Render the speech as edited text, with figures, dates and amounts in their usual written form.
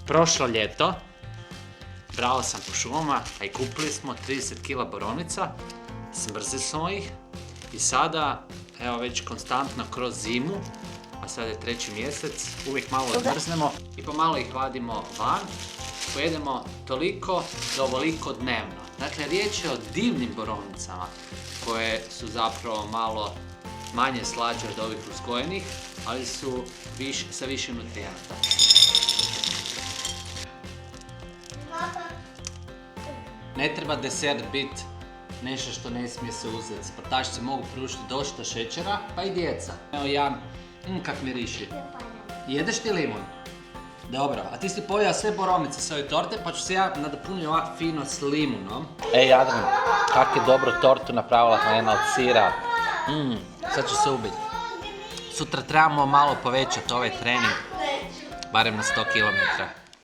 Prošlo ljeto brao sam po šumama, a i kupili smo 30 kg borovnica, smrzli smo ih i sada, evo već konstantno kroz zimu, a sada je 3. mjesec, uvijek malo odmrznemo i pomalo ih vadimo van, pojedemo toliko do ovoliko dnevno. Dakle, riječ je o divnim borovnicama koje su zapravo malo manje slađe od ovih uzgojenih, ali su sa više nutrijenata. Ne treba desert biti nešto što ne smije se uzeti. Sportašice mogu priuštiti dosta šećera, pa i djeca. Evo ja, kak miriši. Jedeš ti limun? Dobro, a ti si pojela sve borovnice s ove torte, pa ću se ja nadopuniti ovako fino s limunom. Ej, Jadran, kak je dobro tortu napravila Helena od sira. Sad ću se ubiti. Sutra trebamo malo povećati ovaj trening, barem na 100 km.